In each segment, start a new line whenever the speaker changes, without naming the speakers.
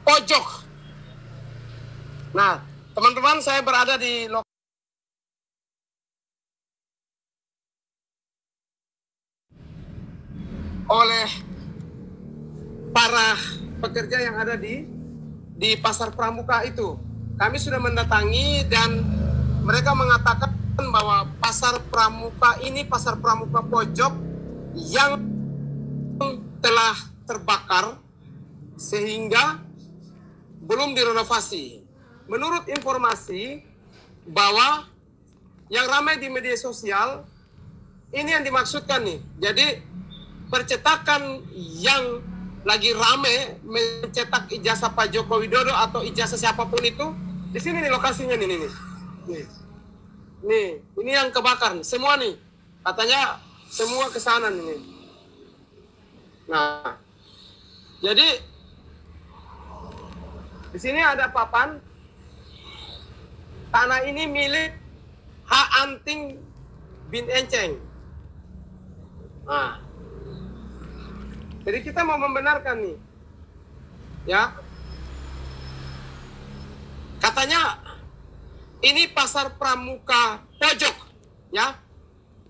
pojok. Nah, teman-teman, saya berada di oleh para pekerja yang ada di Pasar Pramuka itu. Kami sudah mendatangi dan mereka mengatakan bahwa Pasar Pramuka ini Pasar Pramuka pojok yang telah terbakar sehingga belum direnovasi. Menurut informasi bahwa yang ramai di media sosial ini yang dimaksudkan nih. Jadi percetakan yang lagi rame mencetak ijazah Pak Joko Widodo atau ijazah siapapun itu di sini nih lokasinya nih. Nih, ini yang kebakar nih, semua nih. Katanya semua ke sana nih. Nah, jadi di sini ada papan tanah ini milik H. Anting bin Enceng. Nah, jadi kita mau membenarkan nih, ya. Katanya ini Pasar Pramuka pojok, ya.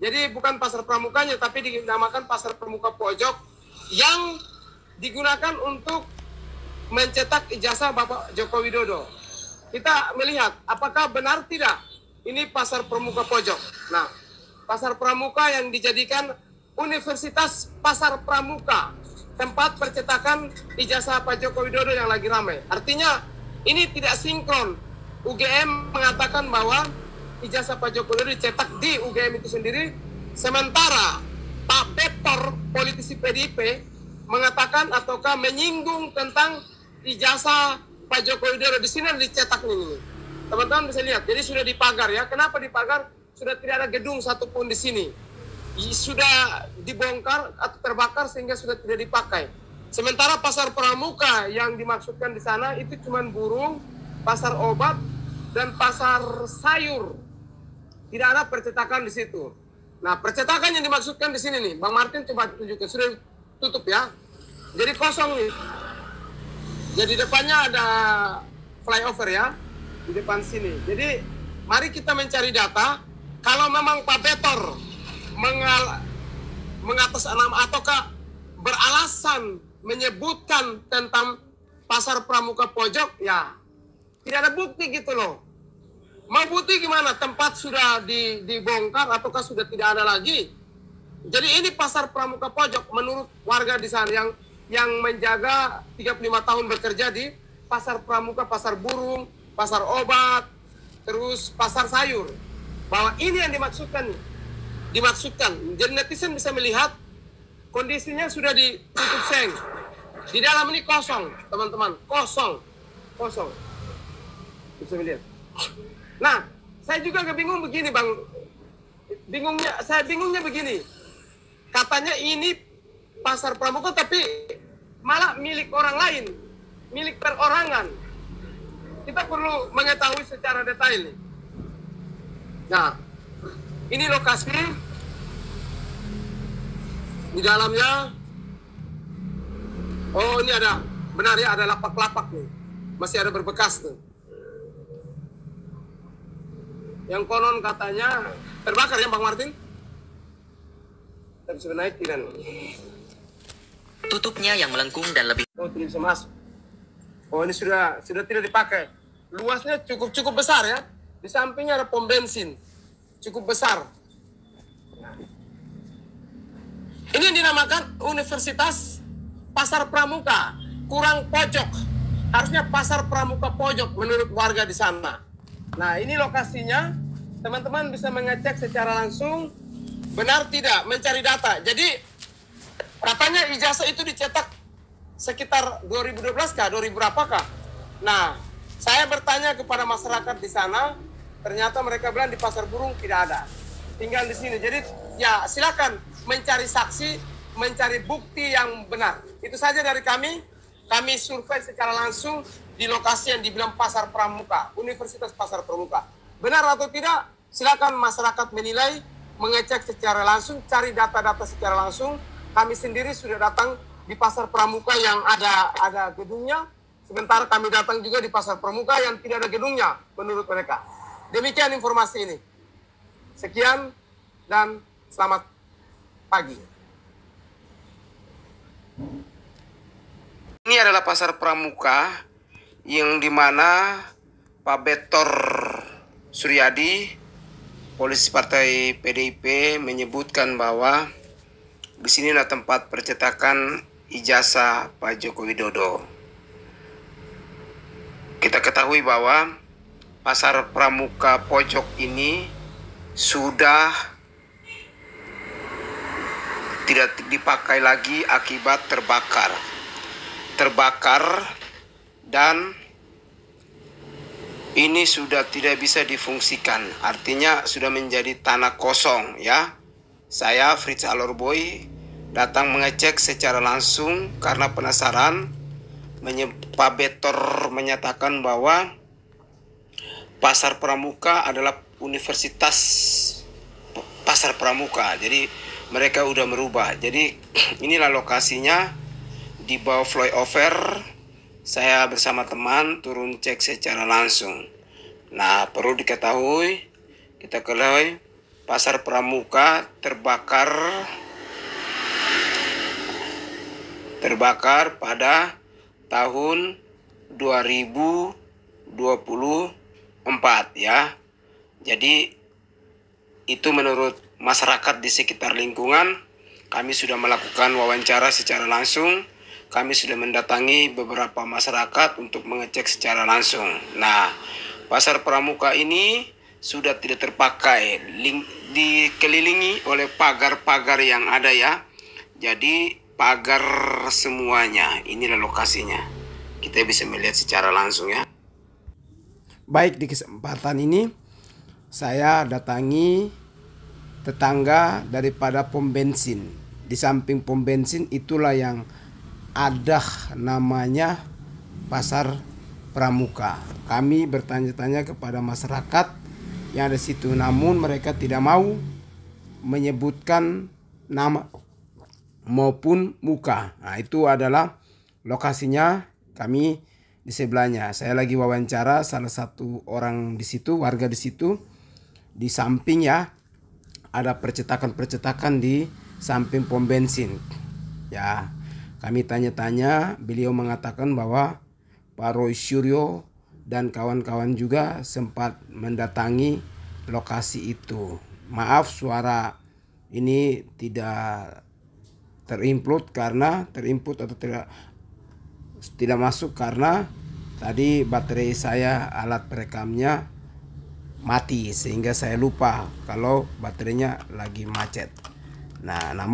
Jadi bukan Pasar Pramukanya, tapi dinamakan Pasar Pramuka pojok yang digunakan untuk mencetak ijazah Bapak Joko Widodo. Kita melihat apakah benar tidak ini Pasar Pramuka pojok. Nah, Pasar Pramuka yang dijadikan Universitas Pasar Pramuka, tempat percetakan ijazah Pak Joko Widodo yang lagi ramai. Artinya ini tidak sinkron. UGM mengatakan bahwa ijazah Pak Joko Widodo dicetak di UGM itu sendiri, sementara Pak Betor, politisi PDIP, mengatakan ataukah menyinggung tentang ijazah Pak Joko Widodo. Di sini dicetak nih. Teman-teman bisa lihat. Jadi sudah dipagar ya. Kenapa dipagar? Sudah tidak ada gedung satupun di sini. Sudah dibongkar atau terbakar sehingga sudah tidak dipakai. Sementara Pasar Pramuka yang dimaksudkan di sana itu cuma burung, pasar obat, dan pasar sayur. Tidak ada percetakan di situ. Nah, percetakan yang dimaksudkan di sini nih, Bang Martin coba tunjukkan, sudah tutup ya. Jadi kosong nih. Jadi depannya ada flyover ya, di depan sini. Jadi mari kita mencari data. Kalau memang Pak Betor mengatasnamakan ataukah beralasan menyebutkan tentang Pasar Pramuka pojok, ya tidak ada bukti gitu loh. Mau bukti gimana? Tempat sudah dibongkar ataukah sudah tidak ada lagi? Jadi ini Pasar Pramuka pojok menurut warga di sana yang menjaga 35 tahun bekerja di Pasar Pramuka, pasar burung, pasar obat, terus pasar sayur. Bahwa ini yang dimaksudkan nih. Jadi netizen bisa melihat kondisinya sudah ditutup seng. Di dalam ini kosong, teman-teman, kosong. Bisa melihat. Nah, saya juga bingung begini, Bang. Saya bingungnya begini. Katanya ini Pasar Pramuka tapi malah milik orang lain, milik perorangan. Kita perlu mengetahui secara detail nih. Nah, ini lokasi di dalamnya. Oh, ini ada, benar ya, ada lapak-lapak nih. Masih ada berbekas tuh. Yang konon katanya terbakar ya, Bang Martin? Kita bisa naik tidak?
Tutupnya yang melengkung dan lebih.
Oh, tidak bisa masuk. Oh, ini sudah tidak dipakai. Luasnya cukup besar ya. Di sampingnya ada pom bensin. Cukup besar. Ini yang dinamakan Universitas Pasar Pramuka. Kurang pojok. Harusnya Pasar Pramuka pojok menurut warga di sana. Nah, ini lokasinya. Teman-teman bisa mengecek secara langsung. Benar tidak? Mencari data. Jadi, katanya ijazah itu dicetak sekitar 2012 kah? 2000 berapakah? Nah, saya bertanya kepada masyarakat di sana. Ternyata mereka bilang di pasar burung tidak ada. Tinggal di sini. Jadi ya silakan mencari saksi, mencari bukti yang benar. Itu saja dari kami. Kami survei secara langsung di lokasi yang dibilang Pasar Pramuka, Universitas Pasar Pramuka. Benar atau tidak? Silakan masyarakat menilai, mengecek secara langsung, cari data-data secara langsung. Kami sendiri sudah datang di Pasar Pramuka yang ada gedungnya. Sementara kami datang juga di Pasar Pramuka yang tidak ada gedungnya menurut mereka. Demikian informasi ini. Sekian dan selamat pagi. Ini adalah Pasar Pramuka yang dimana Pak Betor Suryadi, polisi partai PDIP, menyebutkan bahwa di sinilah tempat percetakan ijazah Pak Joko Widodo. Kita ketahui bahwa Pasar Pramuka pojok ini sudah tidak dipakai lagi akibat terbakar dan ini sudah tidak bisa difungsikan, artinya sudah menjadi tanah kosong ya. Saya Fritz Alorboy datang mengecek secara langsung karena penasaran. Pak Betor menyatakan bahwa Pasar Pramuka adalah Universitas Pasar Pramuka, jadi mereka udah merubah. Jadi inilah lokasinya di bawah flyover. Saya bersama teman turun cek secara langsung. Nah, perlu diketahui, kita ketahui Pasar Pramuka terbakar pada tahun 2024 ya. Jadi itu menurut masyarakat di sekitar lingkungan. Kami sudah melakukan wawancara secara langsung. Kami sudah mendatangi beberapa masyarakat untuk mengecek secara langsung. Nah, Pasar Pramuka ini sudah tidak terpakai, dikelilingi oleh pagar-pagar yang ada ya. Jadi pagar semuanya. Inilah lokasinya. Kita bisa melihat secara langsung ya. Baik, di kesempatan ini saya datangi tetangga daripada pom bensin. Di samping pom bensin itulah yang ada namanya Pasar Pramuka. Kami bertanya-tanya kepada masyarakat yang ada di situ, namun mereka tidak mau menyebutkan nama maupun muka. Nah, itu adalah lokasinya, kami di sebelahnya. Saya lagi wawancara salah satu orang di situ, warga di situ. Di samping ya ada percetakan di samping pom bensin. Ya, kami tanya-tanya, beliau mengatakan bahwa Pak Roy Suryo dan kawan-kawan juga sempat mendatangi lokasi itu. Maaf suara ini tidak terinput atau tidak masuk karena tadi baterai saya, alat perekamnya mati, sehingga saya lupa kalau baterainya lagi macet. Nah, namun